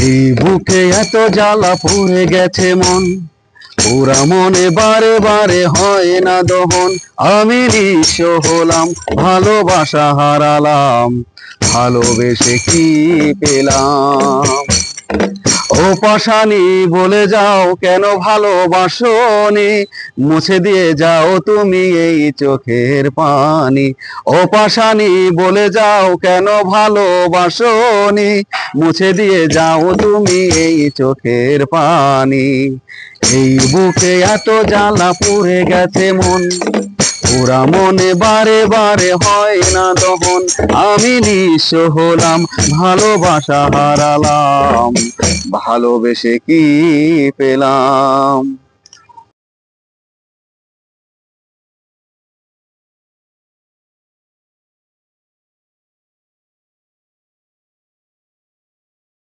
এই বুকে এত জ্বালা পড়ে গেছে মন, পুরা মনে বারে বারে হয় না দহন। আমি নিঃস্ব হলাম, ভালোবাসা হারালাম, ভালোবেসে কি পেলাম? ও পাশানি বলে যাও কেন ভালোবাসনি, মুছে দিয়ে যাও তুমি এই চোখের পানি। ও পাশানি বলে যাও কেন ভালোবাসনি, মুছে দিয়ে যাও তুমি এই চোখের পানি। এই বুকে এত জ্বালা পুড়ে গেছে মন, পুরা মনে বারে বারে হয় না দহন। আমি নিঃস্ব হলাম, ভালোবাসা হারালাম, ভালোবেসে কি পেলাম?